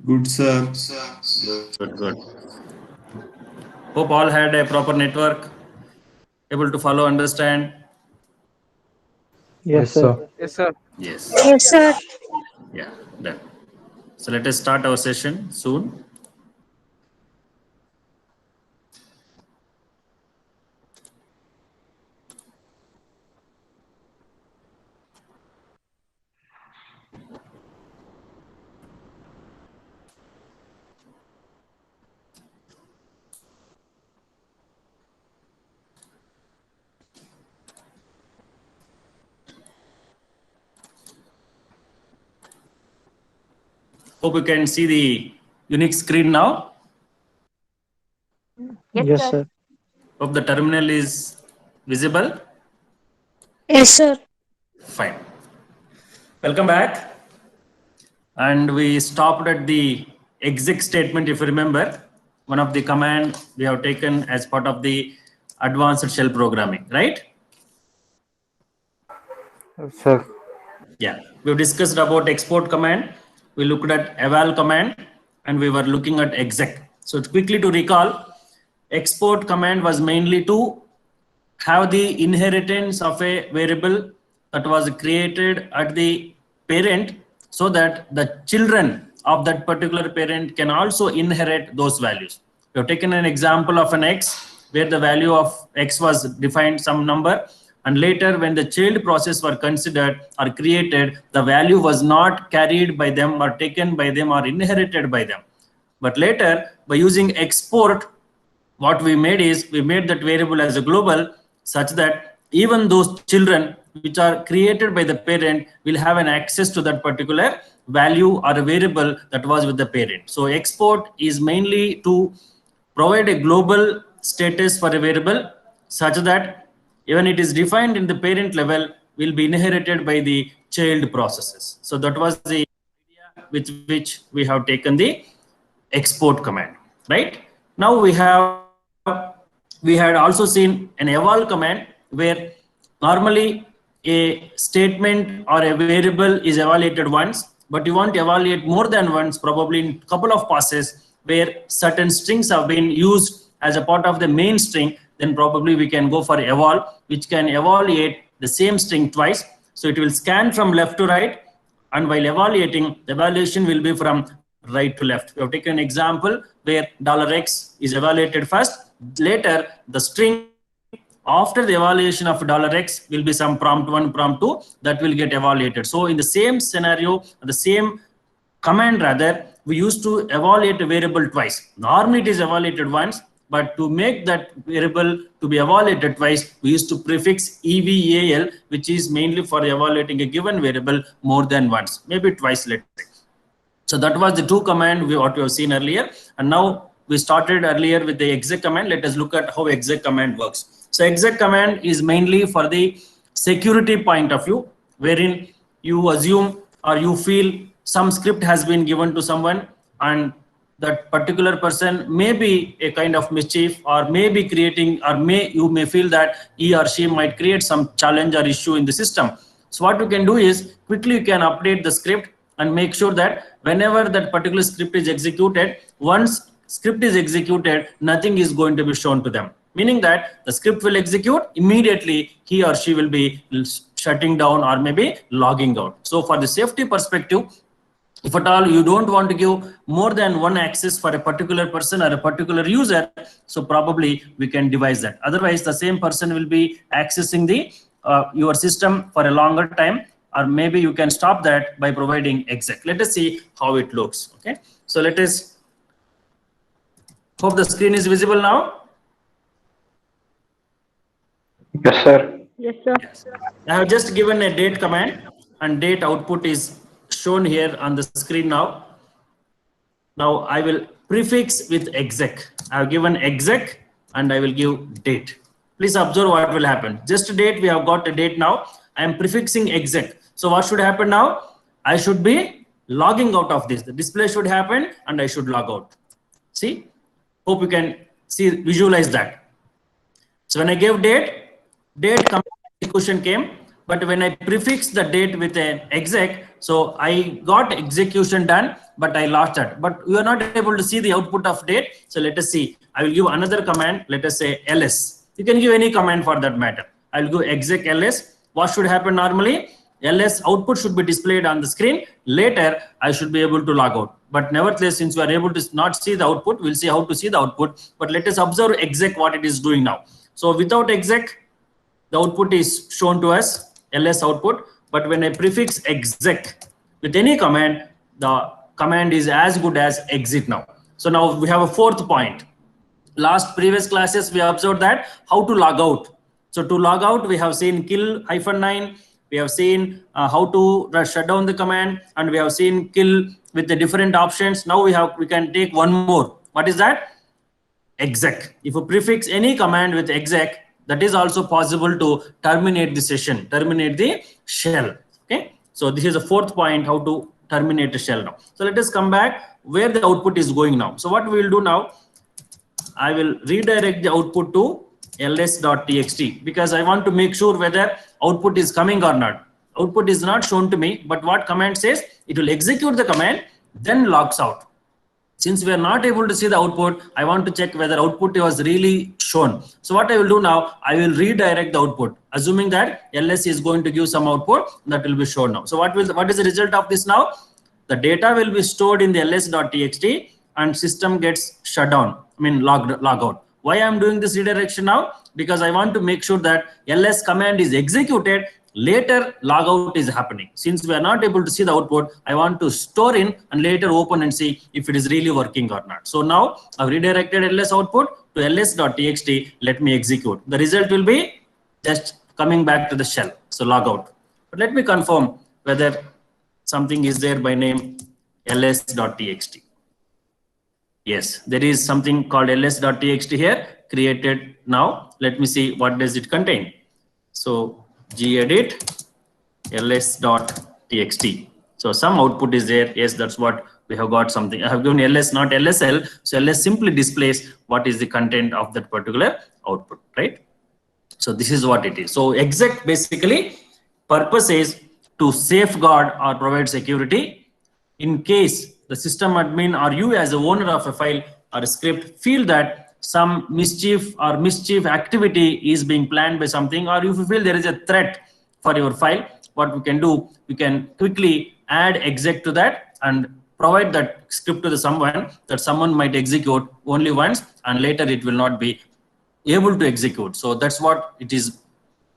Good, sir. Good, good. Hope all had a proper network, able to follow, understand. Yes, Yes, sir. sir. Yes, sir. Yes. Yes, sir. Yeah, done. So let us start our session soon. Hope you can see the unique screen now. Yes, sir. Hope the terminal is visible. Yes, sir. Fine. Welcome back. And we stopped at the exec statement, if you remember, one of the command we have taken as part of the advanced shell programming, right? Yes, sir. Yeah, we've discussed about export command. We looked at eval command and we were looking at exec. So quickly to recall, export command was mainly to have the inheritance of a variable that was created at the parent so that the children of that particular parent can also inherit those values. We have taken an example of an x where the value of x was defined some number, and later when the child process were considered or created, the value was not carried by them or taken by them or inherited by them. But later, by using export, what we made is we made that variable as a global such that even those children which are created by the parent will have an access to that particular value or a variable that was with the parent. So export is mainly to provide a global status for a variable such that even it is defined in the parent level will be inherited by the child processes. So that was the idea with which we have taken the export command. Right now we had also seen an eval command where normally a statement or a variable is evaluated once, but you want to evaluate more than once, probably in a couple of passes where certain strings have been used as a part of the main string. Then probably we can go for eval, which can evaluate the same string twice. So it will scan from left to right, and while evaluating, the evaluation will be from right to left. We have taken an example where $x is evaluated first. Later, the string after the evaluation of $x will be some prompt1, prompt2 that will get evaluated. So in the same scenario, the same command rather, we used to evaluate a variable twice. Normally it is evaluated once, but to make that variable to be evaluated twice, we used to prefix eval, which is mainly for evaluating a given variable more than once, maybe twice, let's say. So that was the two command what we have seen earlier, and now we started earlier with the exec command. Let us look at how exec command works. So exec command is mainly for the security point of view, wherein you assume or you feel some script has been given to someone, and that particular person may be a kind of mischief or may be creating, or you may feel that he or she might create some challenge or issue in the system. So what you can do is quickly you can update the script and make sure that whenever that particular script is executed, once script is executed, nothing is going to be shown to them, meaning that the script will execute immediately, he or she will be shutting down or maybe logging out. So for the safety perspective, if at all you don't want to give more than one access for a particular person or a particular user, so probably we can devise that. Otherwise the same person will be accessing the your system for a longer time, or maybe you can stop that by providing exec. Let us see how it looks. Okay, so let us hope the screen is visible now. Yes, sir. Yes, sir. Yes. I have just given a date command, and date output is shown here on the screen now. Now I will prefix with exec. I have given exec and I will give date. Please observe what will happen. Just date, we have got a date now. I am prefixing exec. So what should happen now? I should be logging out of this. The display should happen and I should log out. See? Hope you can visualize that. So when I gave date execution came, but when I prefix the date with an exec, so I got execution done, but I lost that. But we are not able to see the output of date. So let us see. I will give another command. Let us say ls. You can give any command for that matter. I will go exec ls. What should happen normally? ls output should be displayed on the screen. Later, I should be able to log out. But nevertheless, since we are able to not see the output, we'll see how to see the output. But let us observe exec what it is doing now. So without exec, the output is shown to us, ls output. But when I prefix exec with any command, the command is as good as exit now. So now we have a fourth point. Previous classes, we observed that how to log out. So to log out, we have seen kill -9. We have seen how to shut down the command, and we have seen kill with the different options. Now we can take one more. What is that? Exec. If you prefix any command with exec, that is also possible to terminate the session, terminate the shell. Okay. So this is the fourth point, how to terminate the shell now. So let us come back where the output is going now. So what we will do now, I will redirect the output to ls.txt because I want to make sure whether output is coming or not. Output is not shown to me, but what command says, it will execute the command, then logs out. Since we are not able to see the output, I want to check whether output was really shown. So what I will do now, I will redirect the output, assuming that ls is going to give some output that will be shown now. So what is the result of this now? The data will be stored in the ls.txt and system gets shut down, log out. Why I am doing this redirection now? Because I want to make sure that ls command is executed, later logout is happening. Since we are not able to see the output, I want to store in and later open and see if it is really working or not. So now I've redirected ls output to ls.txt. Let me execute. The result will be just coming back to the shell. So logout. But let me confirm whether something is there by name ls.txt. Yes, there is something called ls.txt here created now. Let me see what does it contain. So gedit ls.txt. So some output is there. Yes, that's what we have got something. I have given ls, not lsl. So ls simply displays what is the content of that particular output, right? So this is what it is. So exec basically purpose is to safeguard or provide security in case the system admin or you as a owner of a file or a script feel that some mischief activity is being planned by something, or if you feel there is a threat for your file, what we can do, we can quickly add exec to that and provide that script to someone that someone might execute only once and later it will not be able to execute. So that's what it is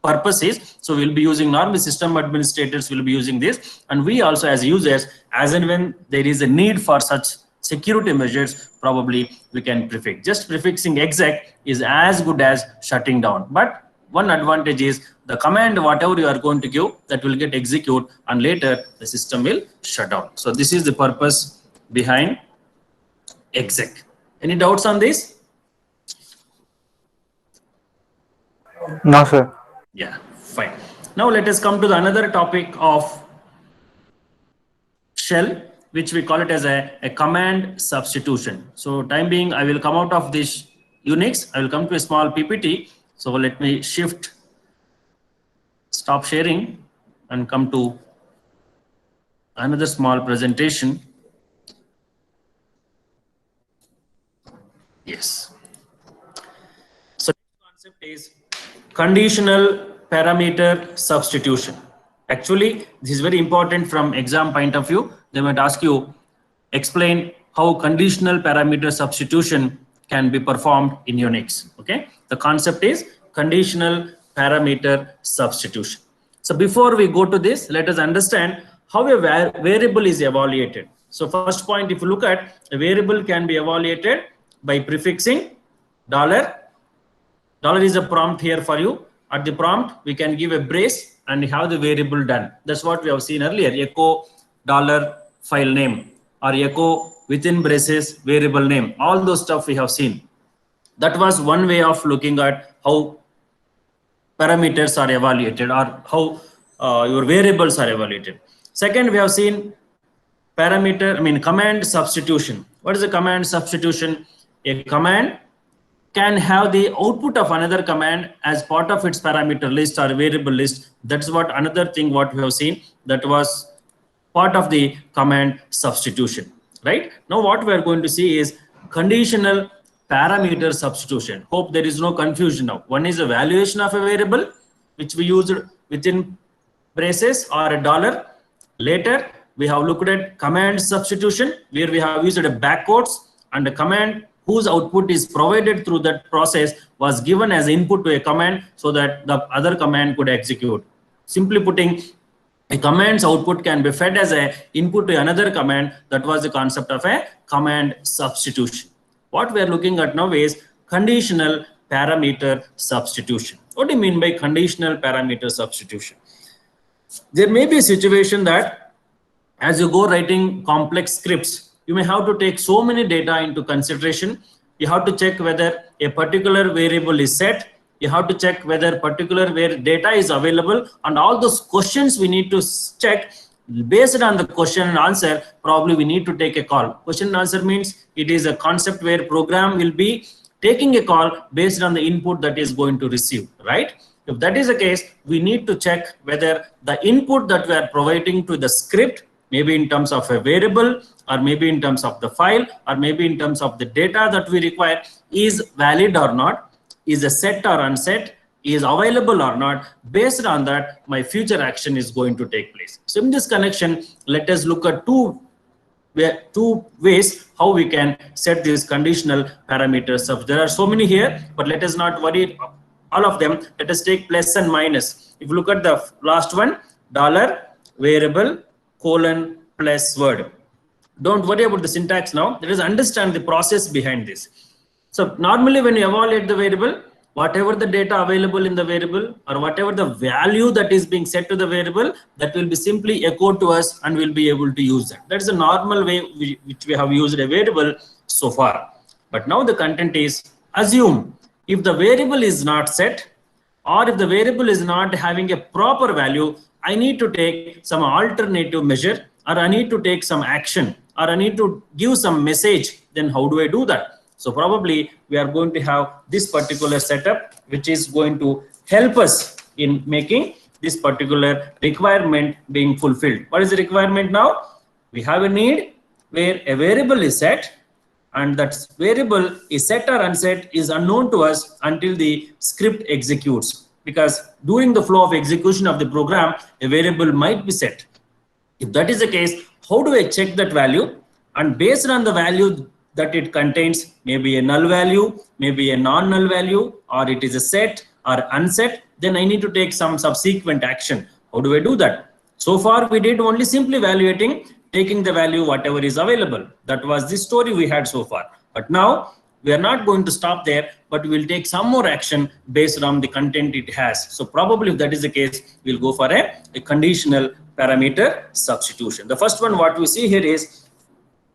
purpose is. So we'll be using, normally system administrators will be using this, and we also as users, as and when there is a need for such security measures, probably we can prefix. Just prefixing exec is as good as shutting down. But one advantage is the command, whatever you are going to give, that will get executed and later the system will shut down. So this is the purpose behind exec. Any doubts on this? No, sir. Yeah, fine. Now let us come to the another topic of shell, which we call it as a command substitution. So time being, I will come out of this Unix. I will come to a small PPT. So let me stop sharing and come to another small presentation. Yes. So the concept is conditional parameter substitution. Actually, this is very important from exam point of view. They might ask you, explain how conditional parameter substitution can be performed in Unix. Okay, the concept is conditional parameter substitution. So before we go to this, let us understand how a variable is evaluated. So first point, if you look at a variable can be evaluated by prefixing $. $. Is a prompt here for you. At the prompt, we can give a brace and have the variable done. That's what we have seen earlier. Echo $ file name or echo within braces variable name. All those stuff we have seen. That was one way of looking at how parameters are evaluated or how your variables are evaluated. Second, we have seen command substitution. What is a command substitution? A command can have the output of another command as part of its parameter list or variable list. That's what another thing what we have seen, that was part of the command substitution, right? Now what we are going to see is conditional parameter substitution. Hope there is no confusion now. One is a valuation of a variable which we used within braces or a dollar. Later we have looked at command substitution, where we have used a backquotes, and a command whose output is provided through that process was given as input to a command so that the other command could execute. Simply putting, a command's output can be fed as an input to another command. That was the concept of a command substitution. What we are looking at now is conditional parameter substitution. What do you mean by conditional parameter substitution? There may be a situation that as you go writing complex scripts, you may have to take so many data into consideration. You have to check whether a particular variable is set. You have to check whether particular data is available, and all those questions we need to check. Based on the question and answer, probably we need to take a call. Question and answer means it is a concept where program will be taking a call based on the input that is going to receive, right? If that is the case, we need to check whether the input that we are providing to the script, maybe in terms of a variable, or maybe in terms of the file, or maybe in terms of the data that we require, is valid or not, is a set or unset, is available or not. Based on that, my future action is going to take place. So in this connection, let us look at two ways how we can set these conditional parameters up. There are so many here, but let us not worry all of them. Let us take plus and minus. If you look at the last one, dollar variable colon plus word. Don't worry about the syntax now. Let us understand the process behind this. So normally when you evaluate the variable, whatever the data available in the variable, or whatever the value that is being set to the variable, that will be simply echoed to us, and we'll be able to use that. That is the normal way which we have used a variable so far. But now the content is, assume if the variable is not set, or if the variable is not having a proper value, I need to take some alternative measure, or I need to take some action, or I need to give some message. Then how do I do that? So probably we are going to have this particular setup, which is going to help us in making this particular requirement being fulfilled. What is the requirement now? We have a need where a variable is set, and that variable is set or unset is unknown to us until the script executes, because during the flow of execution of the program, a variable might be set. If that is the case, how do I check that value? And based on the value that it contains, maybe a null value, maybe a non-null value, or it is a set or unset, then I need to take some subsequent action. How do I do that? So far we did only simply evaluating, taking the value whatever is available. That was the story we had so far. But now we are not going to stop there, but we will take some more action based on the content it has. So probably if that is the case, we'll go for a conditional parameter substitution. The first one what we see here is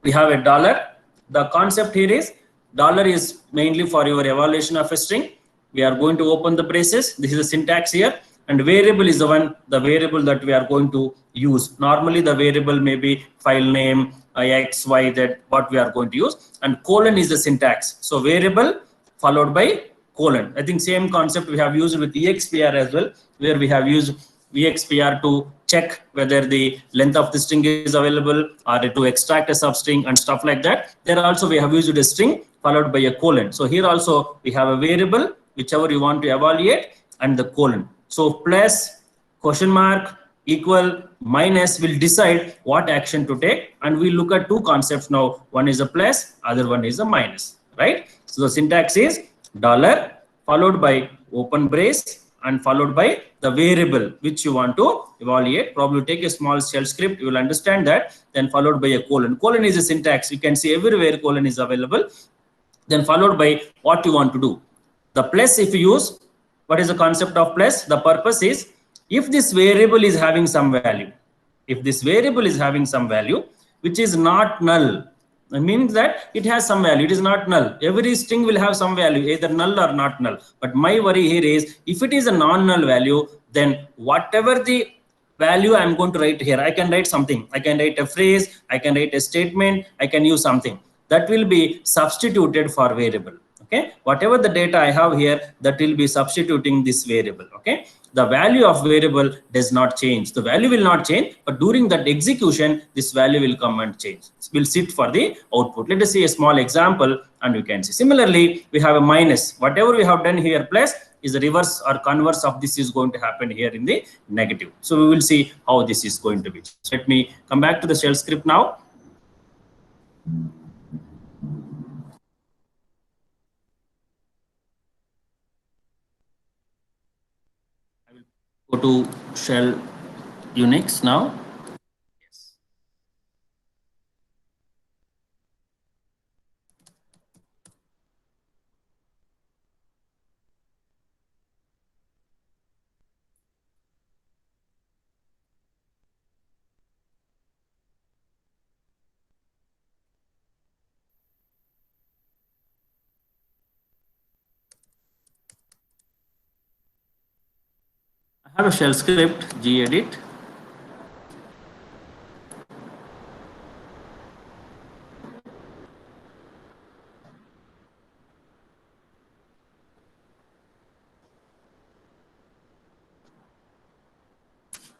we have a dollar. The concept here is dollar is mainly for your evaluation of a string. We are going to open the braces. This is the syntax here, and variable is the variable that we are going to use. Normally the variable may be file name, x, y, z, what we are going to use, and colon is the syntax. So variable followed by colon. I think same concept we have used with expr as well, where we have used expr to check whether the length of the string is available, or to extract a substring and stuff like that. There also we have used a string followed by a colon. So here also we have a variable, whichever you want to evaluate, and the colon. So plus, question mark, equal, minus will decide what action to take. And we look at two concepts now. One is a plus, other one is a minus, right? So the syntax is dollar followed by open brace and followed by the variable which you want to evaluate. Probably take a small shell script, you will understand that. Then followed by a colon. Colon is a syntax. You can see everywhere colon is available. Then followed by what you want to do. The plus, if you use, what is the concept of plus? The purpose is, if this variable is having some value, if this variable is having some value which is not null, it means that it has some value, it is not null. Every string will have some value, either null or not null. But my worry here is, if it is a non-null value, then whatever the value I'm going to write here, I can write something. I can write a phrase, I can write a statement, I can use something that will be substituted for variable. Okay, whatever the data I have here, that will be substituting this variable. Okay, the value of variable does not change. The value will not change, but during that execution, this value will come and change. It will sit for the output. Let us see a small example, and you can see. Similarly, we have a minus. Whatever we have done here plus is the reverse or converse of this is going to happen here in the negative. So we will see how this is going to be. So let me come back to the shell script now. I will go to shell Unix now. Yes. I have a shell script gedit.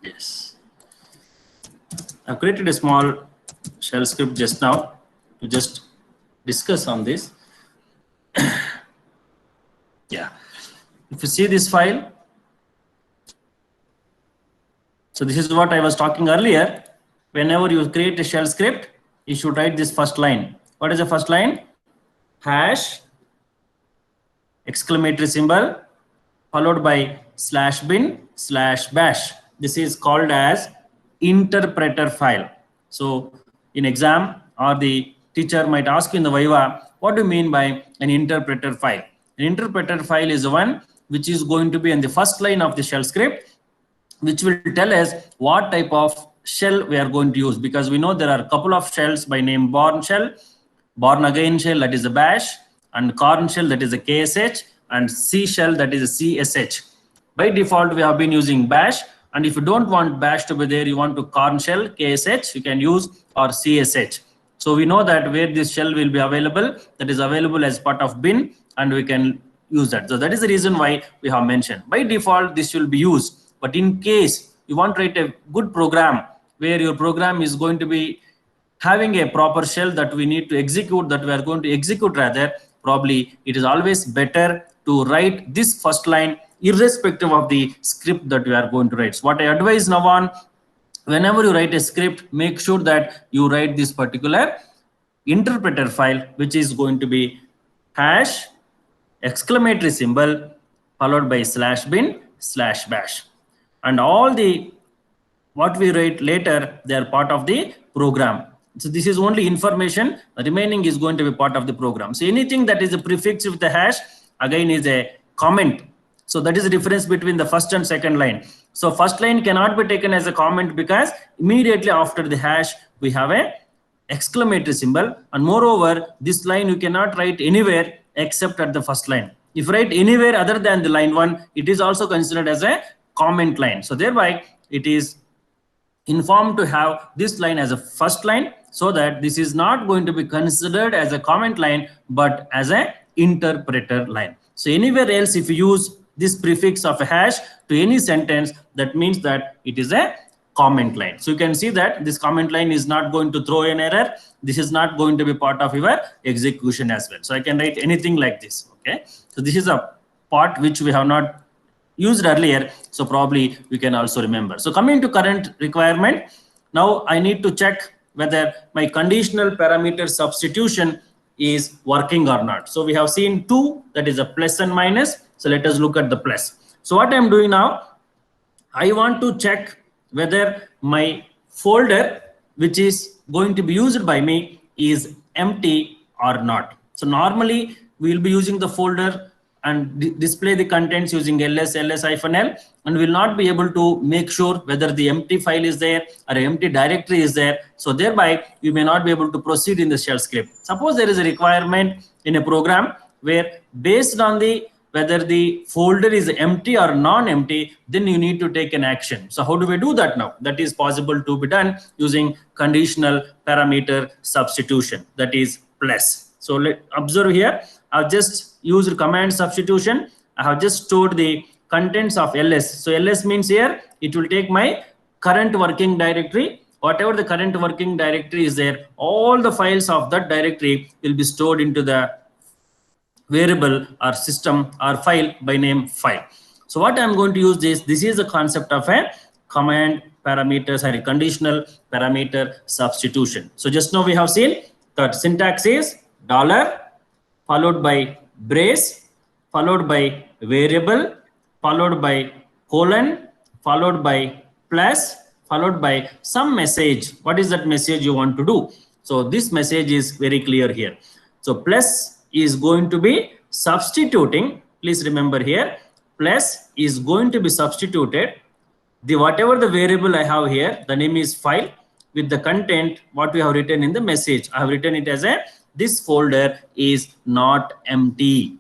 Yes, I've created a small shell script just now to just discuss on this. Yeah, if you see this file, so this is what I was talking earlier. Whenever you create a shell script, you should write this first line. What is the first line? Hash, exclamatory symbol, followed by /bin/bash. This is called as interpreter file. So in exam, or the teacher might ask you in the Viva, what do you mean by an interpreter file? An interpreter file is the one which is going to be in the first line of the shell script, which will tell us what type of shell we are going to use, because we know there are a couple of shells by name born shell, born again shell, that is a bash, and corn shell, that is a KSH, and C shell, that is a CSH. By default, we have been using bash, and if you don't want bash to be there, you want to corn shell, KSH, you can use, or CSH. So we know that where this shell will be available, that is available as part of bin, and we can use that. So that is the reason why we have mentioned. By default, this will be used, but in case you want to write a good program where your program is going to be having a proper shell that we need to execute, that we are going to execute rather, probably it is always better to write this first line irrespective of the script that we are going to write. So what I advise now on, whenever you write a script, make sure that you write this particular interpreter file, which is going to be hash, exclamatory symbol, followed by /bin/bash. And all the what we write later, they are part of the program. So this is only information, the remaining is going to be part of the program. So anything that is a prefix with the hash, again is a comment. So that is the difference between the first and second line. So first line cannot be taken as a comment because immediately after the hash, we have a exclamatory symbol. And moreover, this line you cannot write anywhere except at the first line. If you write anywhere other than the line 1, it is also considered as a comment line. So thereby it is informed to have this line as a first line, so that this is not going to be considered as a comment line, but as a interpreter line. So anywhere else, if you use this prefix of a hash to any sentence, that means that it is a comment line. So you can see that this comment line is not going to throw an error. This is not going to be part of your execution as well. So I can write anything like this. Okay. So this is a part which we have not used earlier. So probably we can also remember. So coming to current requirement, now I need to check whether my conditional parameter substitution is working or not. So we have seen 2, that is a plus and minus. So let us look at the plus. So what I'm doing now, I want to check whether my folder which is going to be used by me is empty or not. So normally we will be using the folder and display the contents using ls-l, and will not be able to make sure whether the empty file is there or an empty directory is there. So thereby you may not be able to proceed in the shell script. Suppose there is a requirement in a program where based on the whether the folder is empty or non-empty, then you need to take an action. So how do we do that now? That is possible to be done using conditional parameter substitution, that is plus. So let's observe here, I've just used command substitution. I have just stored the contents of ls. So ls means here it will take my current working directory. Whatever the current working directory is there, all the files of that directory will be stored into the variable or system or file by name file. So what I'm going to use this is the concept of a command parameter, sorry, conditional parameter substitution. So just now we have seen that syntax is dollar followed by brace, followed by variable, followed by colon, followed by plus, followed by some message. What is that message you want to do? So this message is very clear here. So plus is going to be substituting, please remember here, plus is going to be substituted the whatever the variable I have here, the name is file, with the content what we have written in the message. I have written it as a this folder is not empty.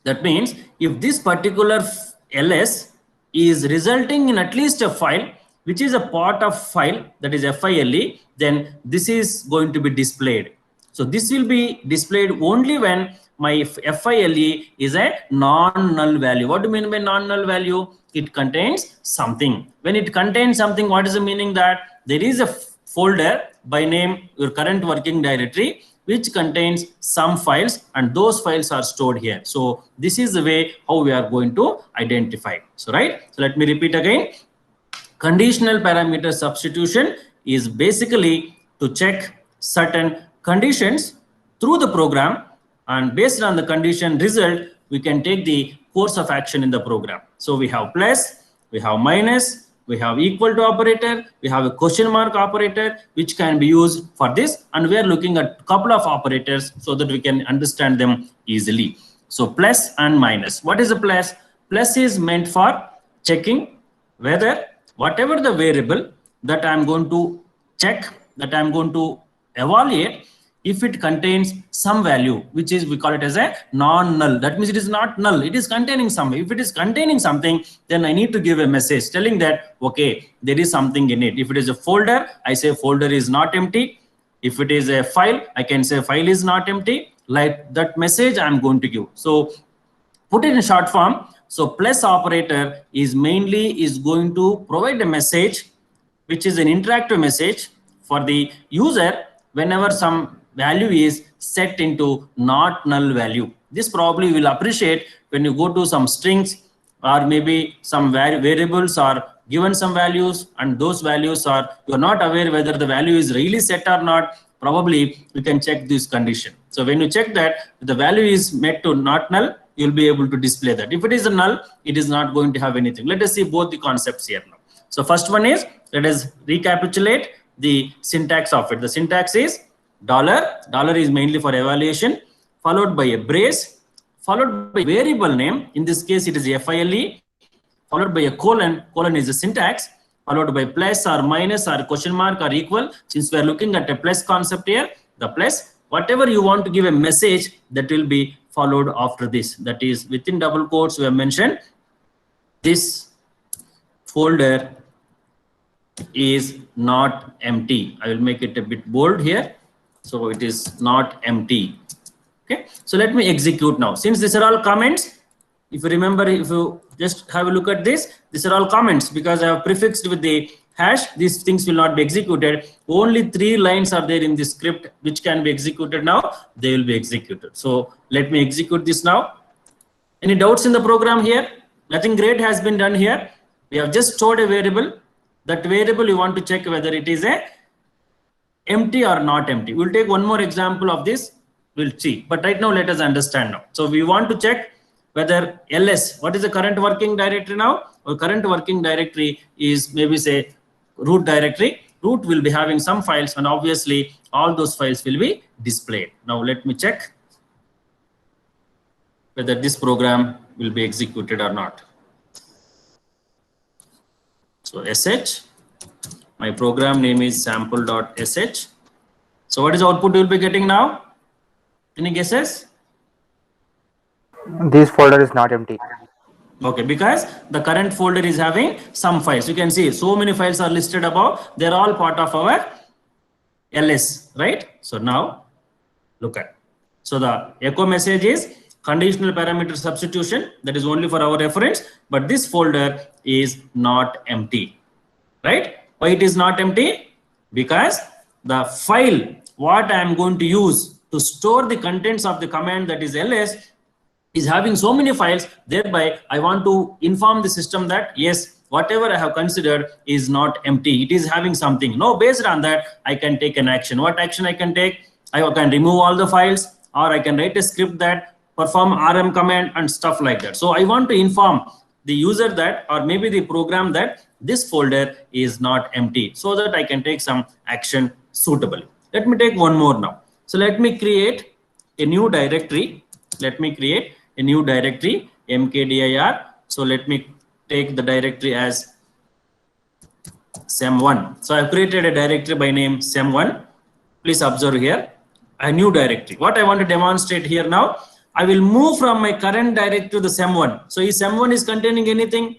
That means if this particular ls is resulting in at least a file which is a part of file, that is file, then this is going to be displayed. So this will be displayed only when my file is a non-null value. What do you mean by non-null value? It contains something. When it contains something, what is the meaning? That there is a folder by name your current working directory which contains some files, and those files are stored here. So this is the way how we are going to identify. So right. So let me repeat again. Conditional parameter substitution is basically to check certain conditions through the program, and based on the condition result, we can take the course of action in the program. So we have plus, we have minus, we have equal to operator, we have a question mark operator which can be used for this, and we are looking at a couple of operators so that we can understand them easily. So plus and minus. What is a plus? Plus is meant for checking whether whatever the variable that I'm going to check, that I'm going to evaluate, if it contains some value, which is we call it as a non-null. That means it is not null, it is containing something. If it is containing something, then I need to give a message telling that okay, there is something in it. If it is a folder, I say folder is not empty. If it is a file, I can say file is not empty. Like that message I'm going to give. So put it in short form. So plus operator is mainly is going to provide a message which is an interactive message for the user whenever some value is set into not null value. This probably will appreciate when you go to some strings or maybe some variables are given some values, and those values are, you are not aware whether the value is really set or not. Probably you can check this condition. So when you check that the value is met to not null, you'll be able to display that. If it is a null, it is not going to have anything. Let us see both the concepts here now. So first one is, let us recapitulate the syntax of it. The syntax is dollar is mainly for evaluation, followed by a brace, followed by variable name. In this case, it is file, followed by a colon. Colon is the syntax, followed by plus or minus or question mark or equal. Since we are looking at a plus concept here, the plus, whatever you want to give a message, that will be followed after this. That is within double quotes we have mentioned this folder is not empty. I will make it a bit bold here. So it is not empty. Okay. So let me execute now. Since these are all comments, if you remember, if you just have a look at this, these are all comments because I have prefixed with the hash. These things will not be executed. Only 3 lines are there in this script which can be executed now. They will be executed. So let me execute this now. Any doubts in the program here? Nothing great has been done here. We have just stored a variable. That variable you want to check whether it is a empty or not empty. We'll take one more example of this. We'll see. But right now, let us understand now. So we want to check whether ls, what is the current working directory now? Our current working directory is maybe say root directory. Root will be having some files, and obviously all those files will be displayed. Now let me check whether this program will be executed or not. So sh, my program name is sample.sh. So what is the output you will be getting now? Any guesses? This folder is not empty. Okay, because the current folder is having some files. You can see so many files are listed above. They're all part of our ls, right? So now look at. So the echo message is conditional parameter substitution. That is only for our reference, but this folder is not empty, right? Why it is not empty? Because the file what I am going to use to store the contents of the command, that is ls, is having so many files. Thereby I want to inform the system that yes, whatever I have considered is not empty, it is having something. Now based on that I can take an action. What action I can take? I can remove all the files, or I can write a script that perform rm command and stuff like that. So I want to inform the user that, or maybe the program, that this folder is not empty, so that I can take some action suitably. Let me take one more now. So let me create a new directory. Let me create a new directory, mkdir. So let me take the directory as sem1. So I've created a directory by name sem1. Please observe here a new directory. What I want to demonstrate here now, I will move from my current directory to the sem1. So is sem1 is containing anything?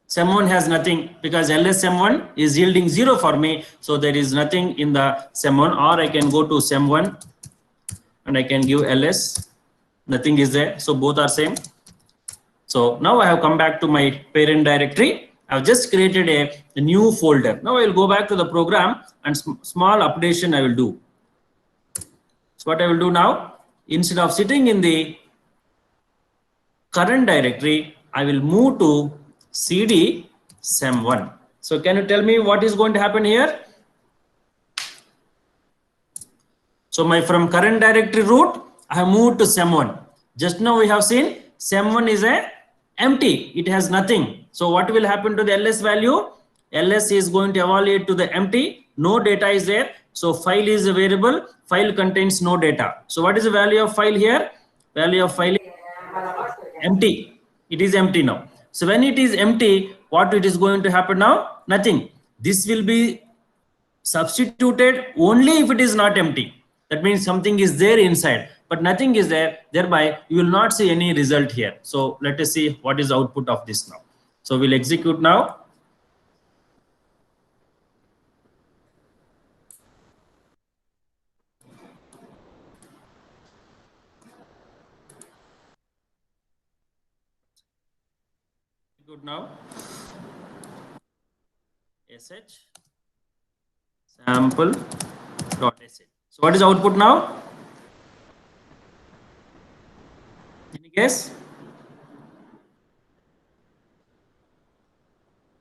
sem1 has nothing, because ls sem1 is yielding 0 for me. So there is nothing in the sem1, or I can go to sem1 and I can give ls. Nothing is there. So both are same. So now I have come back to my parent directory. I've just created a new folder. Now I will go back to the program and small updation I will do. So what I will do now, instead of sitting in the current directory, I will move to cd sem1. So can you tell me what is going to happen here? So my from current directory root, I have moved to sem1. Just now we have seen sem1 is empty. It has nothing. So what will happen to the ls value? ls is going to evaluate to the empty. No data is there. So file is a variable. File contains no data. So what is the value of file here? Value of file is empty. It is empty now. So when it is empty, what it is going to happen now? Nothing. This will be substituted only if it is not empty. That means something is there inside, but nothing is there. Thereby you will not see any result here. So let us see what is the output of this now. So we'll execute now. Good now. sh sample.sh. So what is the output now? Any guess?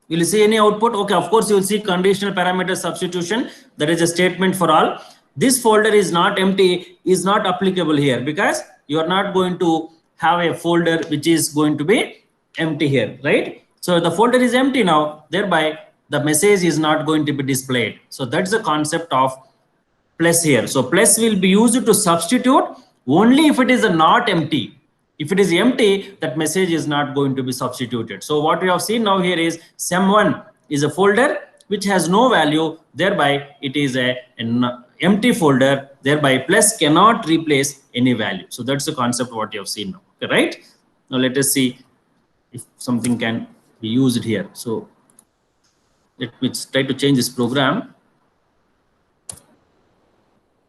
Will you see any output? Okay, of course you will see conditional parameter substitution. That is a statement for all. This folder is not empty, is not applicable here, because you are not going to have a folder which is going to be empty here, right? So the folder is empty now, thereby the message is not going to be displayed. So that's the concept of plus here. So plus will be used to substitute only if it is not empty. If it is empty, that message is not going to be substituted. So what we have seen now here is sem1 is a folder which has no value, thereby it is an empty folder, thereby plus cannot replace any value. So that's the concept what you have seen now, okay, right? Now let us see if something can be used here. So let me try to change this program.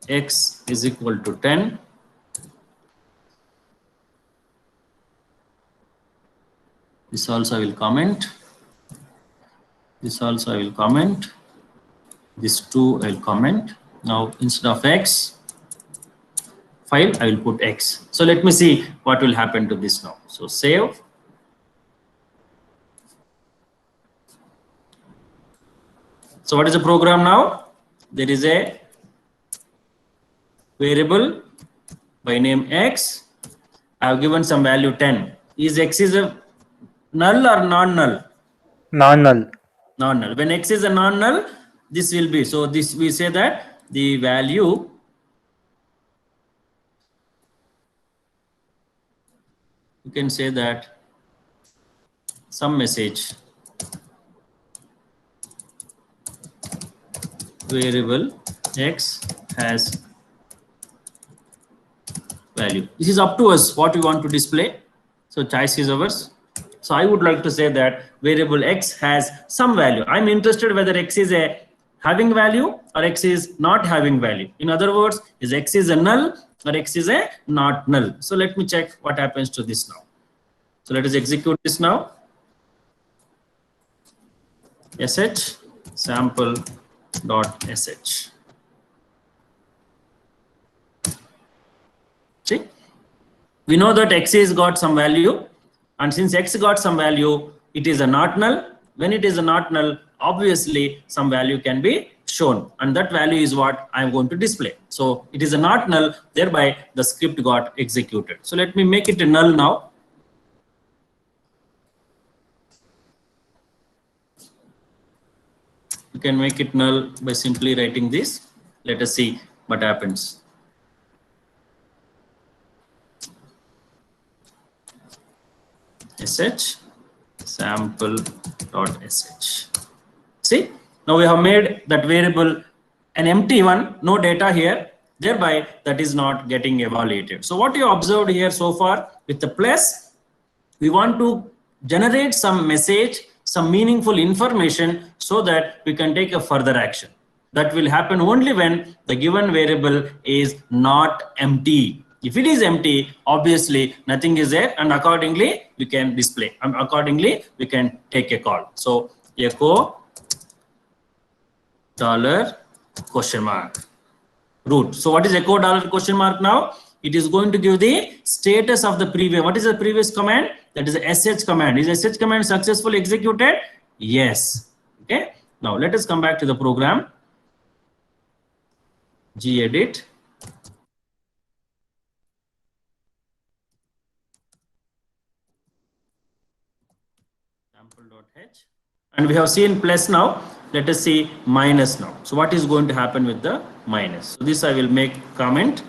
X is equal to 10. This also I will comment. This also I will comment. This two I will comment. Now instead of X file, I will put X. So let me see what will happen to this now. So save. So what is the program now? There is a variable by name X. I have given some value 10. Is X is a null or non-null? Non-null. Non-null. When X is a non-null, this will be. So this we say that the value you can say that some message variable X has value. This is up to us what we want to display. So choice is ours. So I would like to say that variable X has some value. I'm interested whether X is a having value or X is not having value. In other words, is X is a null or X is a not null. So let me check what happens to this now. So let us execute this now. sh sample dot sh. See, we know that X is got some value, and since X got some value, it is a not null. When it is a not null, obviously some value can be shown, and that value is what I am going to display. So it is a not null, thereby the script got executed. So let me make it a null now. You can make it null by simply writing this. Let us see what happens. sh sample dot sh. See, now we have made that variable an empty one, no data here, thereby that is not getting evaluated. So what you observed here so far with the plus, we want to generate some message, some meaningful information so that we can take a further action. That will happen only when the given variable is not empty. If it is empty, obviously nothing is there, and accordingly we can display, and accordingly we can take a call. So echo $? Root. So what is echo $? Now it is going to give the status of the previous. What is the previous command? That is the sh command. Is sh command successfully executed? Yes. Okay. Now let us come back to the program. Gedit. Sample.h. And we have seen plus now. Let us see minus now. So what is going to happen with the minus? So this I will make comment.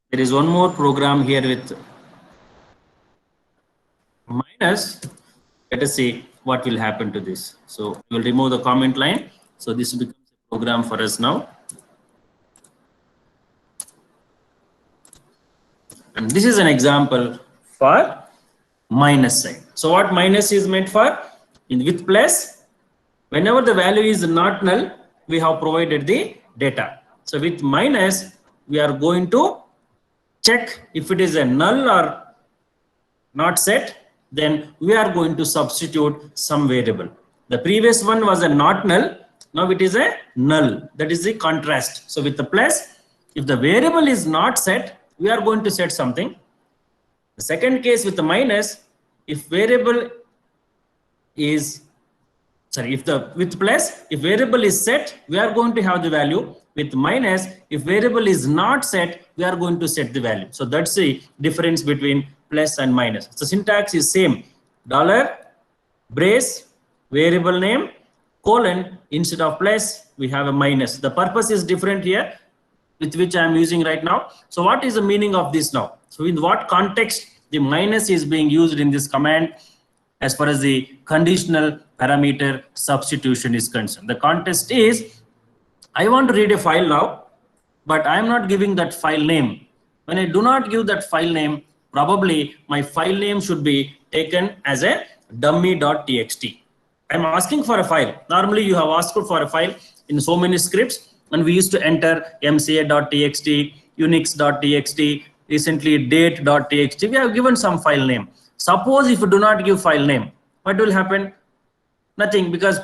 There is one more program here with minus. Let us see what will happen to this. So we will remove the comment line. So this becomes a program for us now. And this is an example for minus sign. So what minus is meant for? With plus, whenever the value is not null, we have provided the data. So with minus, we are going to check if it is a null or not set, then we are going to substitute some variable. The previous one was a not null, now it is a null. That is the contrast. So with the plus, if the variable is not set, we are going to set something. The second case with the minus, if variable is, sorry, with plus, if variable is set, we are going to have the value. With minus, if variable is not set, we are going to set the value. So that's the difference between plus and minus. So syntax is same. Dollar, brace, variable name, colon, instead of plus, we have a minus. The purpose is different here, with which I am using right now. So what is the meaning of this now? So in what context the minus is being used in this command as far as the conditional parameter substitution is concerned? The context is, I want to read a file now, but I am not giving that file name. When I do not give that file name, probably my file name should be taken as a dummy.txt. I'm asking for a file. Normally you have asked for a file in so many scripts, and we used to enter mca.txt, unix.txt, recently date.txt. We have given some file name. Suppose if you do not give file name, what will happen? Nothing, because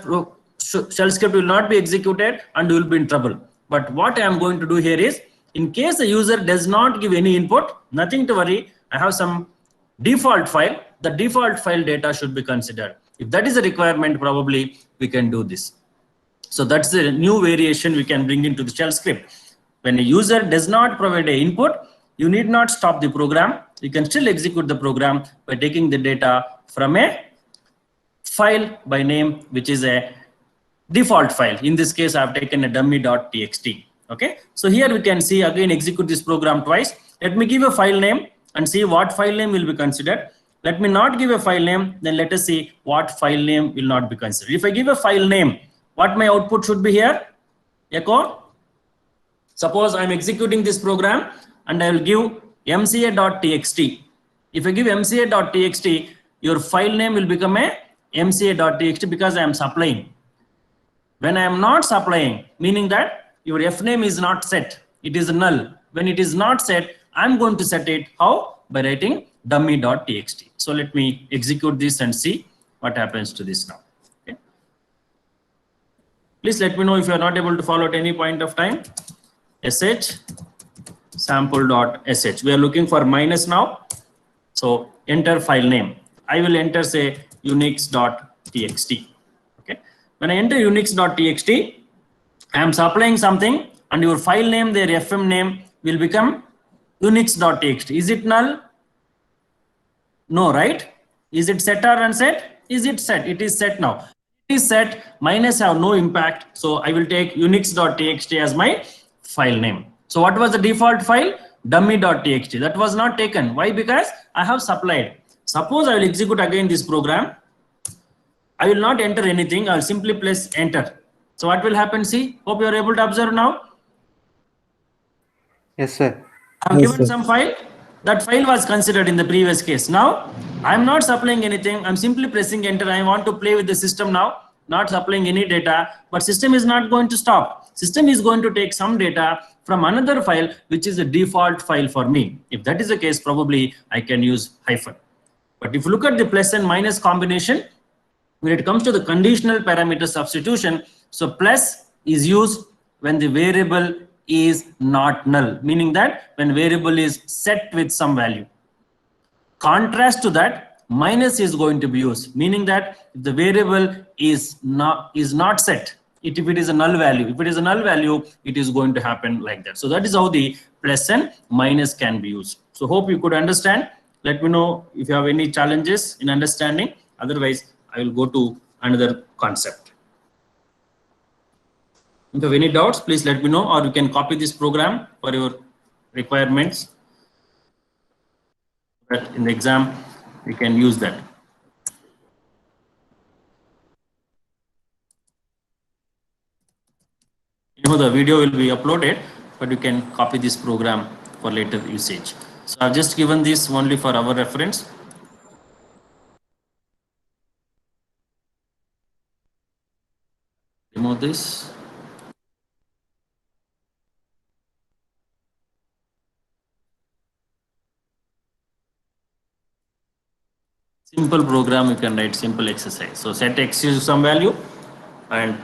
shell script will not be executed and you will be in trouble. But what I am going to do here is, in case the user does not give any input, nothing to worry. I have some default file. The default file data should be considered. If that is a requirement, probably we can do this. So that's the new variation we can bring into the shell script. When a user does not provide an input, you need not stop the program. You can still execute the program by taking the data from a file by name, which is a default file. In this case, I have taken a dummy.txt. Okay. So here we can see again, execute this program twice. Let me give a file name and see what file name will be considered. Let me not give a file name, then let us see what file name will not be considered. If I give a file name, what my output should be here? Echo. Suppose I'm executing this program and I will give mca.txt. If I give mca.txt, your file name will become a mca.txt because I am supplying. When I am not supplying, meaning that your f name is not set, it is null. When it is not set, I'm going to set it how? By writing dummy.txt. So let me execute this and see what happens to this now. Okay. Please let me know if you are not able to follow at any point of time. Sh sample.sh. We are looking for minus now. So enter file name. I will enter say unix.txt. Okay. When I enter unix.txt, I am supplying something and your file name, their FM name will become unix.txt. Is it null? No, right? Is it set or unset? Is it set? It is set now. It is set, minus have no impact. So I will take unix.txt as my file name. So what was the default file? Dummy.txt. That was not taken. Why? Because I have supplied. Suppose I will execute again this program. I will not enter anything. I will simply press enter. So what will happen? See, hope you are able to observe now. Yes, sir. I have given some file. That file was considered in the previous case. Now, I am not supplying anything. I'm simply pressing enter. I want to play with the system now, not supplying any data, but system is not going to stop. System is going to take some data from another file, which is a default file for me. If that is the case, probably I can use hyphen. But if you look at the plus and minus combination, when it comes to the conditional parameter substitution, so plus is used when the variable is not null, meaning that when variable is set with some value. Contrast to that, minus is going to be used, meaning that if the variable is not set, if it is a null value, if it is a null value, it is going to happen like that. So that is how the plus and minus can be used. So hope you could understand. Let me know if you have any challenges in understanding. Otherwise, I will go to another concept. If you have any doubts, please let me know, or you can copy this program for your requirements. But in the exam, you can use that. You know, the video will be uploaded, but you can copy this program for later usage. So I've just given this only for our reference. Remove this. Simple program, you can write simple exercise. So set x to some value and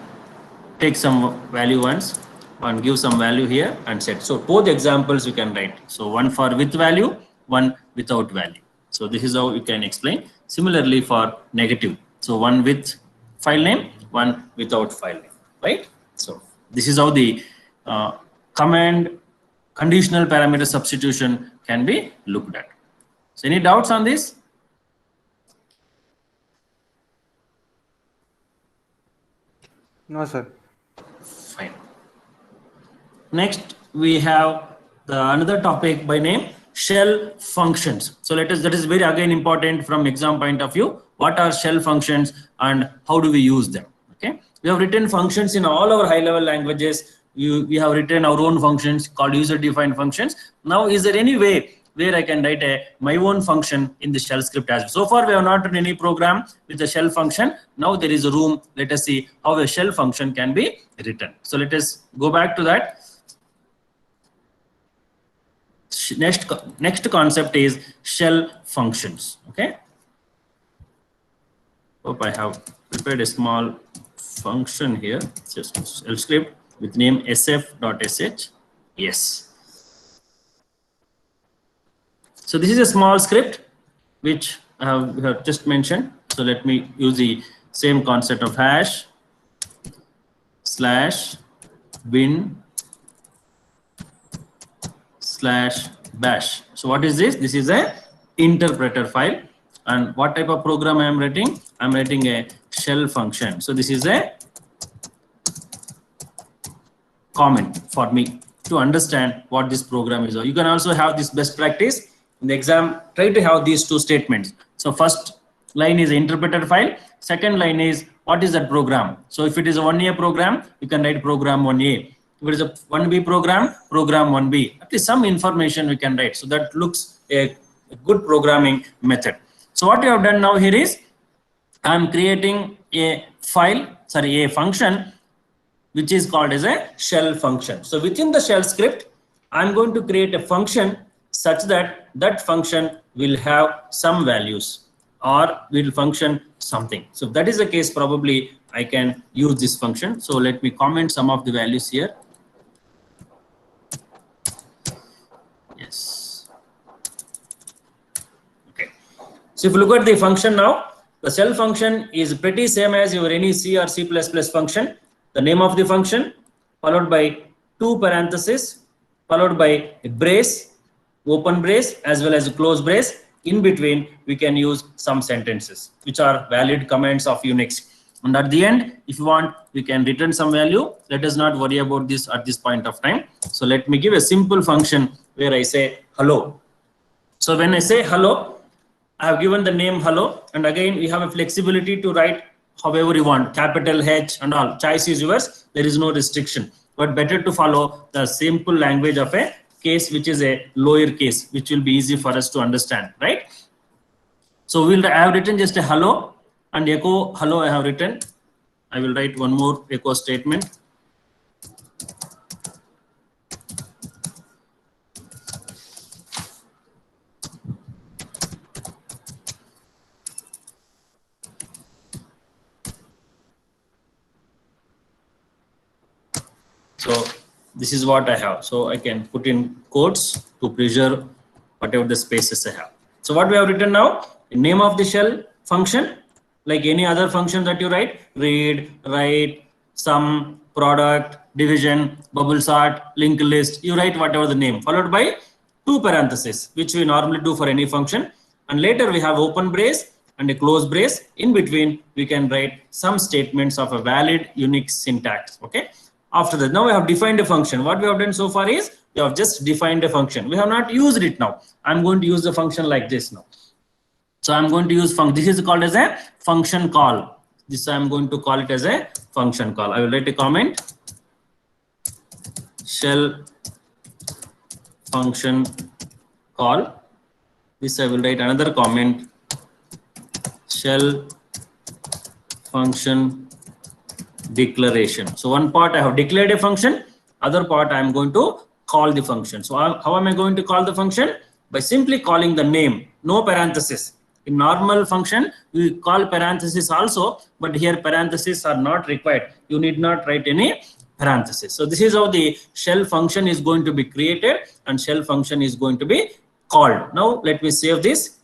take some value once and give some value here and set. So both examples you can write. So one for with value, one without value. So this is how you can explain. Similarly for negative. So one with file name, one without file name, right? So this is how the command conditional parameter substitution can be looked at. So any doubts on this? No, sir. Fine. Next, we have another topic by name shell functions. So that is very again important from exam point of view. What are shell functions and how do we use them? Okay, we have written functions in all our high-level languages. We have written our own functions called user-defined functions. Now, is there any way where I can write my own function in the shell script as well? So far, we have not written any program with a shell function. Now there is a room. Let us see how a shell function can be written. So let us go back to that. Next concept is shell functions. Okay. Hope I have prepared a small function here. Just shell script with name sf.sh. Yes. So this is a small script which I have just mentioned. So let me use the same concept of hash /bin /bash. So what is this? This is a interpreter file. And what type of program I am writing? I am writing a shell function. So this is a comment for me to understand what this program is. You can also have this best practice. In the exam, try to have these two statements. So first line is interpreter file. Second line is what is that program? So if it is a 1A program, you can write program 1A. If it is a 1B program, program 1B. At least some information we can write. So that looks a good programming method. So what you have done now here is I am creating a function which is called as a shell function. So within the shell script, I'm going to create a function such that that function will have some values or will function something. So if that is the case, probably I can use this function. So let me comment some of the values here. Yes. Okay. So if you look at the function now, the shell function is pretty same as your any C or C++ function. The name of the function followed by two parentheses, followed by a brace, open brace as well as a close brace. In between, we can use some sentences which are valid commands of Unix. And at the end, if you want, we can return some value. Let us not worry about this at this point of time. So let me give a simple function where I say hello. So when I say hello, I have given the name hello, and again we have a flexibility to write however you want, capital H and all. Choice is yours. There is no restriction, but better to follow the simple language of a case, which is a lower case, which will be easy for us to understand, right? So I have written just a hello and echo hello. I have written. I will write one more echo statement. So this is what I have. So I can put in quotes to preserve whatever the spaces I have. So what we have written now, the name of the shell function, like any other function that you write, read, write, sum, product, division, bubble sort, linked list, you write whatever the name, followed by two parentheses, which we normally do for any function. And later we have open brace and a close brace. In between, we can write some statements of a valid Unix syntax, okay? After that, now we have defined a function. What we have done so far is we have just defined a function. We have not used it now. I'm going to use the function like this now. So I'm going to use function. This is called as a function call. This I'm going to call it as a function call. I will write a comment. Shell function call. This I will write another comment. Shell function declaration. So one part I have declared a function, other part I am going to call the function. So how am I going to call the function? By simply calling the name, no parenthesis. In normal function, we call parenthesis also, but here parentheses are not required. You need not write any parenthesis. So this is how the shell function is going to be created and shell function is going to be called. Now let me save this.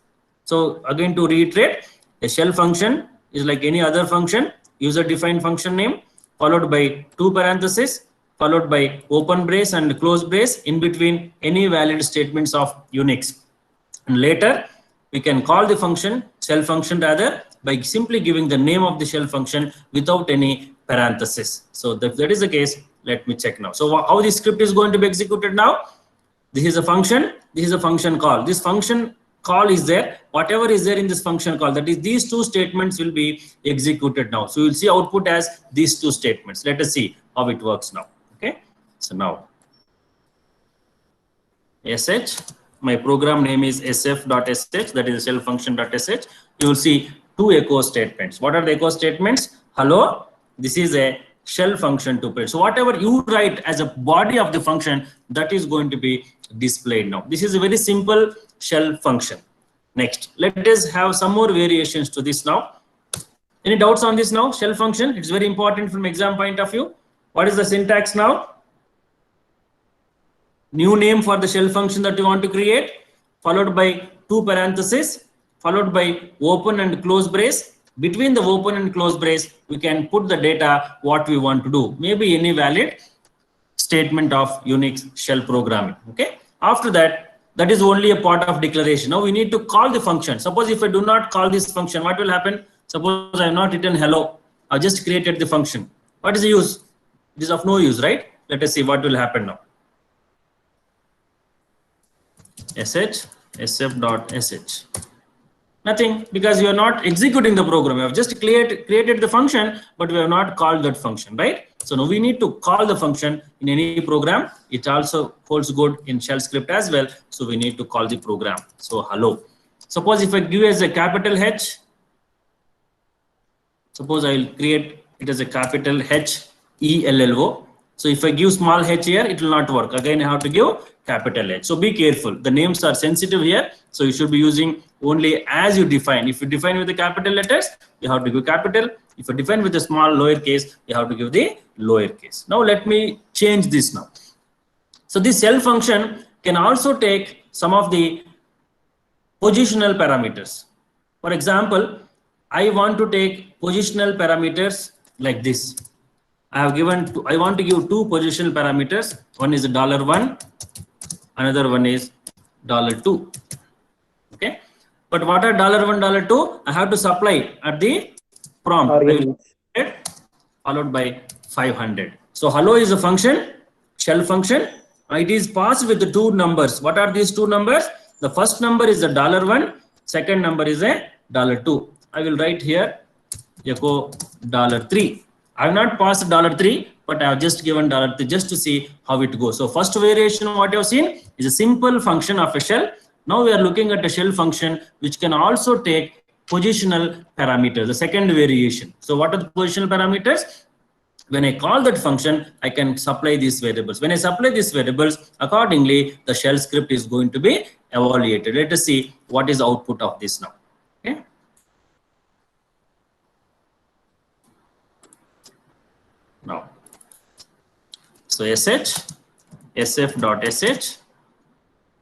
So again, to reiterate, a shell function is like any other function, user defined function name, followed by two parentheses, followed by open brace and close brace, in between any valid statements of Unix. And later we can call the function, shell function rather, by simply giving the name of the shell function without any parenthesis. So if that is the case, let me check now. So how this script is going to be executed now? This is a function, this is a function call. This function call is there, whatever is there in this function call, that is these two statements will be executed now. So you will see output as these two statements. Let us see how it works now. Okay, so now sh, my program name is sf.sh, that is shell function.sh. You will see two echo statements. What are the echo statements? Hello, this is a shell function to print. So whatever you write as a body of the function, that is going to be displayed now. This is a very simple shell function. Next, let us have some more variations to this now. Any doubts on this now? Shell function, it's very important from exam point of view. What is the syntax now? New name for the shell function that you want to create, followed by two parentheses, followed by open and close brace. Between the open and close brace, we can put the data what we want to do. Maybe any valid statement of Unix shell programming. Okay. After that, that is only a part of declaration. Now we need to call the function. Suppose if I do not call this function, what will happen? Suppose I have not written hello. I just created the function. What is the use? It is of no use, right? Let us see what will happen now. sh sf.sh. Nothing, because you are not executing the program. You have just created the function, but we have not called that function, right? So now we need to call the function in any program. It also holds good in shell script as well. So we need to call the program. So hello. Suppose if I give as a capital H, suppose I will create it as a capital H ELLO. So if I give small h here, it will not work. Again, I have to give capital H. So be careful. The names are sensitive here. So you should be using only as you define. If you define with the capital letters, you have to give capital. If you define with the small lowercase, you have to give the lowercase. Now let me change this now. So this shell function can also take some of the positional parameters. For example, I want to take positional parameters like this. I want to give two positional parameters. One is $1, another one is $2. Okay, but what are $1, $2? I have to supply at the prompt. Followed by 500. So hello is a function, shell function. It is passed with the two numbers. What are these two numbers? The first number is a $1, second number is a $2. I will write here echo $3. I have not passed $3, but I have just given $3 just to see how it goes. So first variation what you have seen is a simple function of a shell. Now we are looking at a shell function which can also take positional parameters, the second variation. So what are the positional parameters? When I call that function, I can supply these variables. When I supply these variables, accordingly, the shell script is going to be evaluated. Let us see what is the output of this now. Okay. Now, so sh, sf.sh,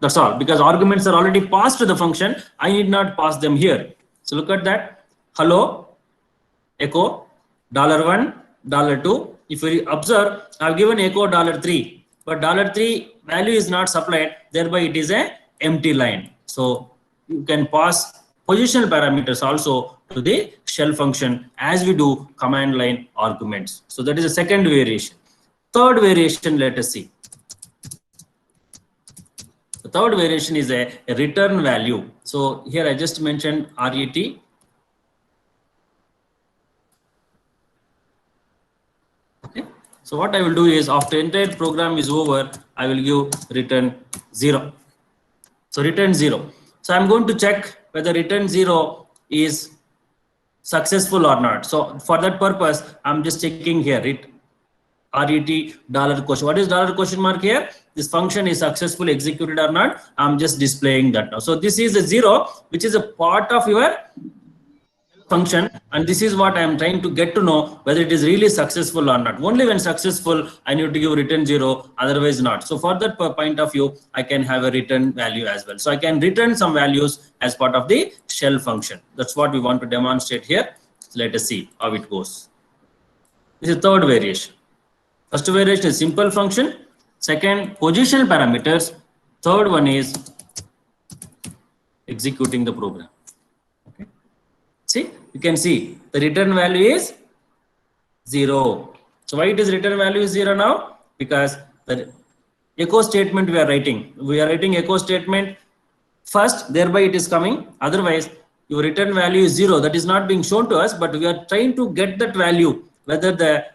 that's all, because arguments are already passed to the function. I need not pass them here. So look at that. Hello, echo $1, $2. If you observe, I have given echo $3, but $3 value is not supplied. Thereby, it is a empty line. So you can pass positional parameters also to the shell function as we do command line arguments. So that is the second variation. Third variation, let us see. The third variation is a return value. So here I just mentioned RET. Okay. So what I will do is after entire program is over, I will give return 0. So return 0. So I'm going to check whether return 0 is successful or not. So for that purpose, I'm just checking here RET $question. What is $question mark here? This function is successfully executed or not. I'm just displaying that now. So this is a 0, which is a part of your function, and this is what I am trying to get to know whether it is really successful or not. Only when successful, I need to give return 0, otherwise not. So for that point of view, I can have a return value as well. So I can return some values as part of the shell function. That's what we want to demonstrate here. So let us see how it goes. This is third variation. First variation is simple function. Second, positional parameters. Third one is executing the program. Okay. See, you can see the return value is 0. So why it is return value is 0 now? Because the echo statement we are writing echo statement first, thereby it is coming. Otherwise, your return value is 0. That is not being shown to us, but we are trying to get that value, whether the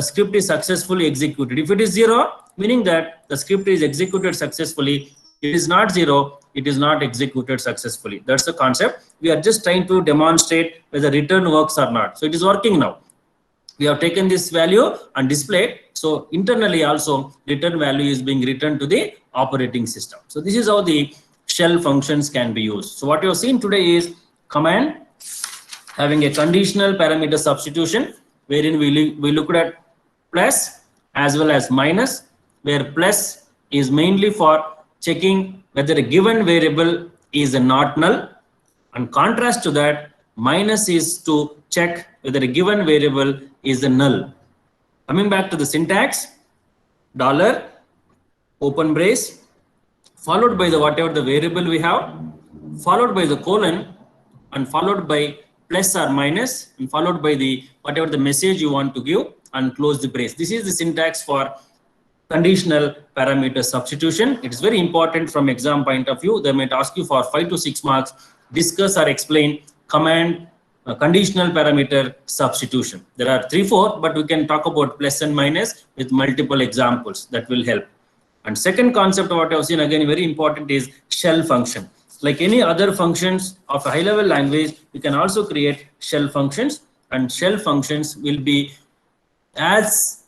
script is successfully executed. If it is 0, meaning that the script is executed successfully. It is not 0, it is not executed successfully. That's the concept. We are just trying to demonstrate whether return works or not. So it is working now. We have taken this value and displayed. So internally also return value is being returned to the operating system. So this is how the shell functions can be used. So what you have seen today is command having a conditional parameter substitution, wherein we looked at plus as well as minus, where plus is mainly for checking whether a given variable is a not null, and contrast to that, minus is to check whether a given variable is a null. Coming back to the syntax, dollar, open brace, followed by the whatever the variable we have, followed by the colon, and followed by plus or minus, and followed by the whatever the message you want to give, and close the brace. This is the syntax for conditional parameter substitution. It is very important from exam point of view. They might ask you for 5 to 6 marks, discuss or explain command conditional parameter substitution. There are 3-4, but we can talk about plus and minus with multiple examples that will help. And second concept what I have seen again very important is shell function. Like any other functions of a high level language, you can also create shell functions, and shell functions will be as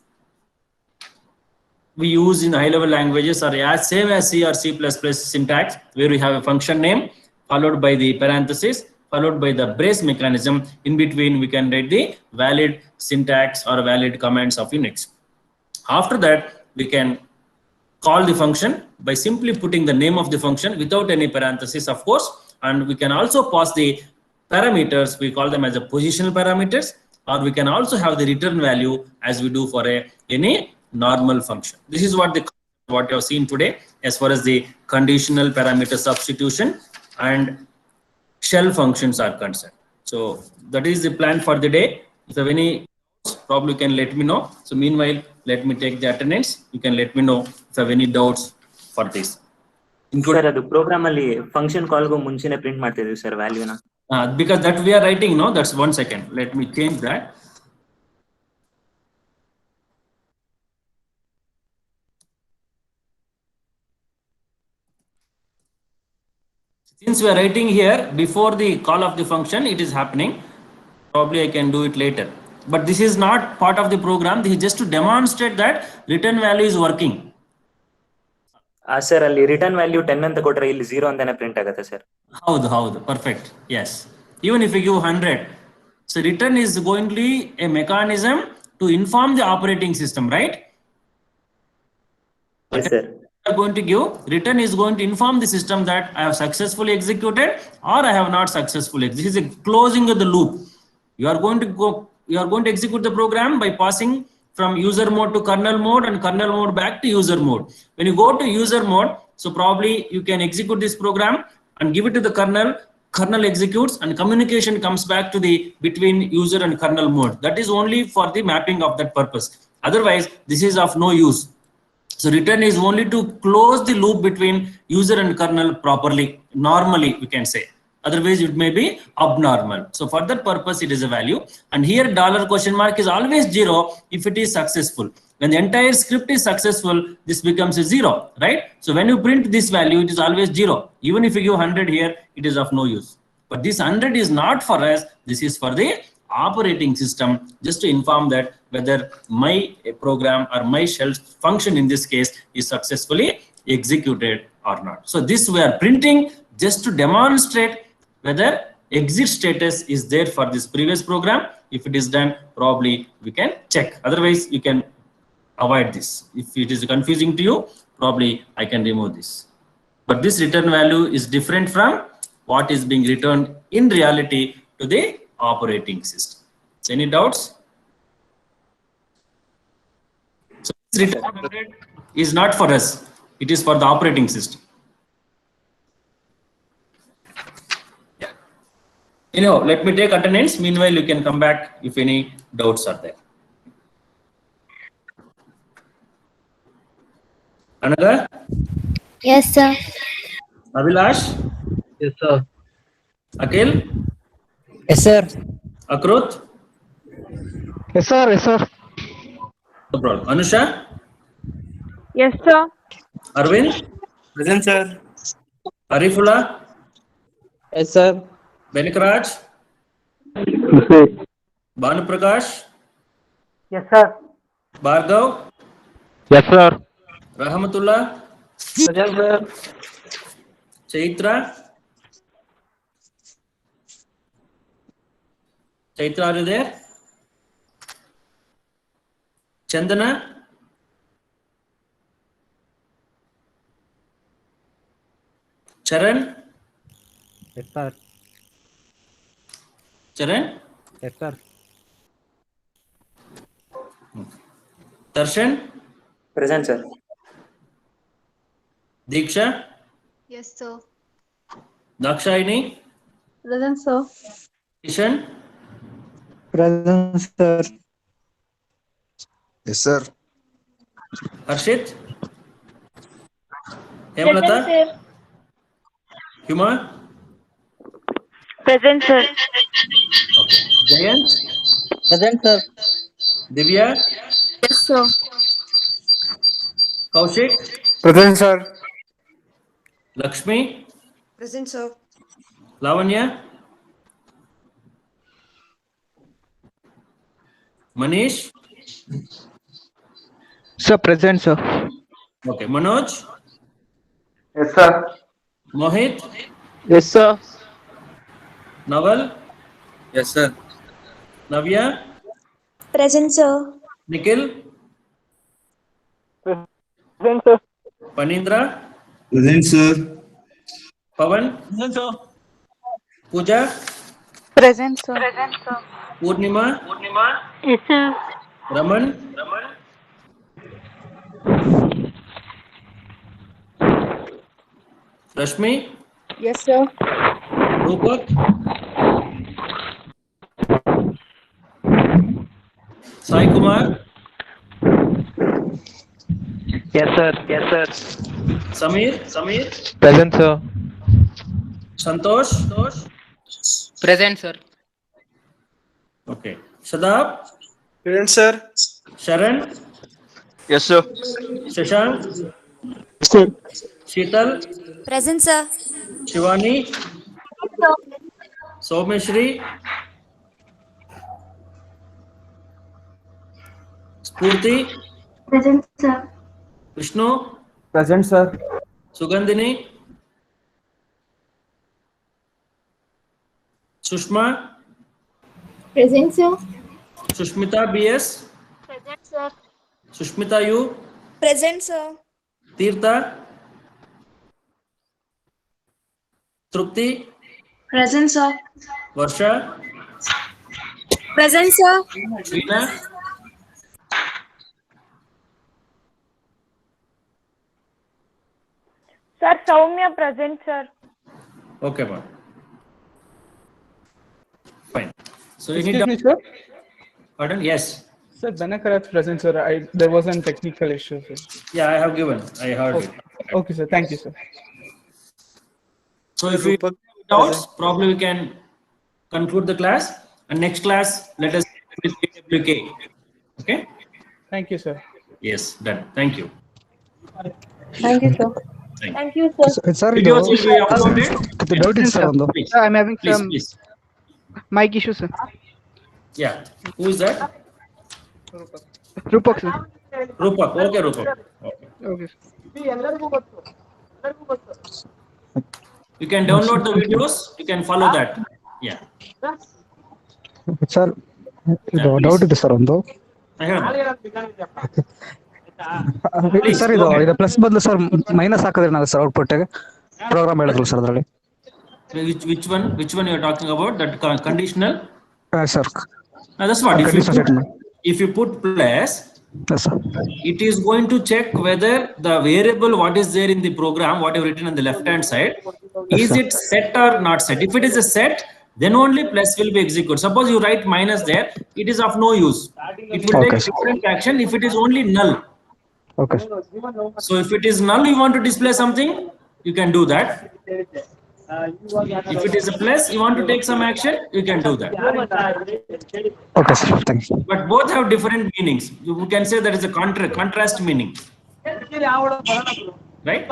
we use in high level languages are as same as C or C++ syntax, where we have a function name followed by the parenthesis followed by the brace mechanism. In between we can write the valid syntax or valid commands of Unix. After that we can call the function by simply putting the name of the function without any parenthesis, of course, and we can also pass the parameters. We call them as a positional parameters, or we can also have the return value as we do for any normal function. This is what you have seen today as far as the conditional parameter substitution and shell functions are concerned. So that is the plan for the day. If you have any probably you can let me know. So meanwhile, let me take the attendance. You can let me know if you have any doubts for this. Sir, ಅದು program ಅಲ್ಲಿ function call ಗೂ ಮುಂಚೆನೆ print ಮಾಡ್ತಿದ್ವಿ sir value ನ. Because that we are writing, no, that's 1 second. Let me change that. Since we are writing here before the call of the function, it is happening. Probably I can do it later. But this is not part of the program. This is just to demonstrate that return value is working. Sir, ಅಲ್ಲಿ return value 10 ಅಂತ ಕೊಟ್ರೆ ಇಲ್ಲಿ 0 ಅಂತಾನೆ print ಆಗುತ್ತೆ sir. ಹೌದು, perfect. Yes. Even if you give 100, so return is going to be a mechanism to inform the operating system, right? Yes, sir. Are going to give return is going to inform the system that I have successfully executed or I have not successfully. This is a closing of the loop. You are going to execute the program by passing from user mode to kernel mode and kernel mode back to user mode. When you go to user mode, so probably you can execute this program and give it to the kernel executes and communication comes back to the between user and kernel mode. That is only for the mapping of that purpose. Otherwise, this is of no use. So return is only to close the loop between user and kernel properly, normally we can say. Otherwise it may be abnormal. So for that purpose it is a value, and here $? Is always 0 if it is successful. When the entire script is successful, this becomes a 0, right? So when you print this value, it is always 0. Even if you give 100 here, it is of no use. But this 100 is not for us. This is for the operating system, just to inform that whether my program or my shell function in this case is successfully executed or not. So this we are printing just to demonstrate whether exit status is there for this previous program. If it is done, probably we can check. Otherwise you can avoid this. If it is confusing to you, probably I can remove this. But this return value is different from what is being returned in reality to the operating system. So any doubts? So this return is not for us. It is for the operating system. Anyhow, let me take attendance. Meanwhile, you can come back if any doubts are there. Another? Yes, sir. Abhilash? Yes, sir. Akhil? Yes, sir. Akrut? Yes, sir. Yes, sir. No problem. Anusha? Yes, sir. Arvind? Present, sir. Arifullah? Yes, sir. Benikraj? Banu Prakash? Yes, sir. Bhargav? Yes, sir. Rahmatullah? Present, sir. Chaitra? Chaitra, are you there? Chandana? Charan? Yes, sir. Charan? Yes, sir. Darshan? Present, sir. Diksha? Yes, sir. Dakshayani? Present, sir. Kishan? Present, sir. Yes, sir. Harshit? Hemlata? Huma? Present, sir. Okay. Jayant? Present, sir. Divya? Yes, sir. Kaushik? Present, sir. Lakshmi? Present, sir. Lavanya? Manish? sir, present, sir. Okay, Manoj, Yes, sir. Mohit, Yes, sir. Naval, Yes, sir. Navya, Present, sir. Nikhil, Present, sir. Panindra, Present, sir. Pavan, Pooja, Present, sir. Purnima, Yes, sir. Raman, Rashmi, Yes, sir. Rupak, Sai Kumar, Yes, sir. Yes, sir. Samir, Present, sir. Santosh, Present, sir. okay, Shadab, Present, sir. Sharan, Yes, sir. Shashank, Sir. Sheetal, Present, sir. Shivani, Someshri, Spurti, Present, sir. Vishnu, Present, sir. Sugandhini, Sushma, Present, sir. Sushmita BS, Present, sir. Sushmita U, Present, sir. Tirtha, Trupti, Present, sir. Varsha, Present, sir. Veena, Sir, Soumya present, sir. okay, ma'am. Fine. So you need Excuse me, sir. pardon? Yes. Sir, Banakarat present, sir. There was a technical issue, sir. Yeah, I have given. I heard Okay. it. Okay, sir. Thank you, sir. So if you have doubts, probably we can conclude the class. And next class, let us with AWK. Okay? Thank you, sir. Yes, done. Thank you. Thank you, sir. Thank you, sir. Sir, Videos will be uploaded. doubt is sir ಒಂದು. Please, I'm having please, some please. mic issue, sir. Yeah. Who is that? Rupak, sir. Rupak. Okay, Rupak. Okay. Okay, sir. You can download the videos. You can follow that. Yeah. Sir ಇದು please. Doubt ಇದೆ sir ಒಂದು. I heard. Sir ಇದು plus ಬದಲು sir minus ಹಾಕಿದ್ರೆ ನಾವು sir output program ಹೇಳಿದ್ರು sir ಅದರಲ್ಲಿ. Which one? Which one you are talking about? That conditional? Sir That's what. conditional statement. If you put plus, Yes, sir. it is going to check whether the variable what is there in the program, what you have written on the left hand side, Yes, is sir. it set or not set. If it is a set, then only plus will be executed. Suppose you write minus there, it is of no use. It will Okay, take sir. different action if it is only null. Okay. So if it is null, you want to display something, you can do that. If it is a plus, you want to take some action, you can do that. Okay, sir. Thank you. But both have different meanings. You can say that is a contrast meaning. Right?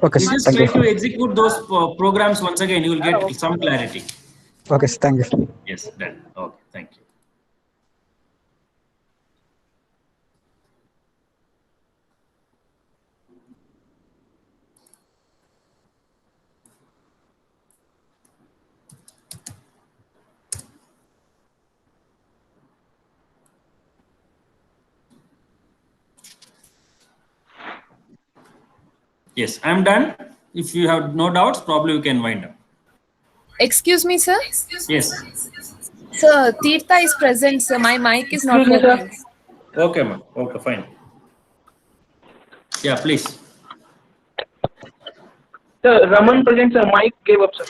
Okay, You sir. just Thank try you. to execute those programs once again, you will get some clarity. Okay, sir. Thank you. Yes, done. Okay, thank you. Yes, I'm done. If you have no doubts, probably you can wind up. Excuse me, sir. Yes. Sir, Tirtha is present, sir. My mic is not Excuse me, sir. working. Okay, ma'am. Okay, fine. Yeah, please. Sir, Raman present, sir. Mic gave up, sir.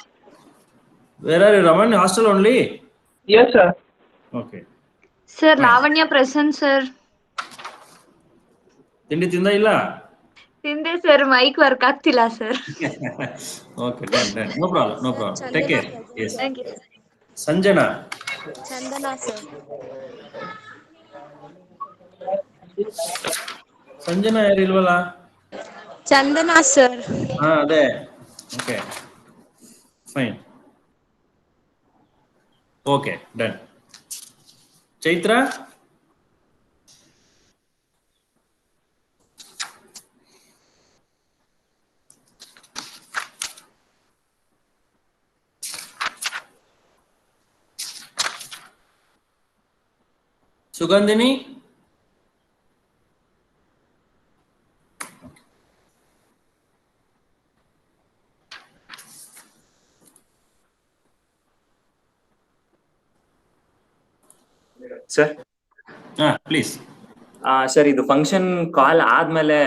Where are you, Raman? Hostel only? Yes, sir. Okay. Sir, Lavanya present, sir. ತಿಂಡಿ ತಿಂದ ಇಲ್ಲ ತಿಂದೆ sir mike work ಆಗ್ತಿಲ್ಲ sir. Okay, done. No problem. Take care. Yes. Thank you. Sanjana. Chandana, sir. Sanjana ಯಾರು ಇಲ್ವಲ್ಲ? Chandana, sir. ಹಾ ಅದೇ. Okay. Fine. Okay, done. Chaitra? Sugandhini? Sir Please. Sir ಇದು ಫಂಕ್ಷನ್ ಕಾಲ್ ಆದ್ಮೇಲೆ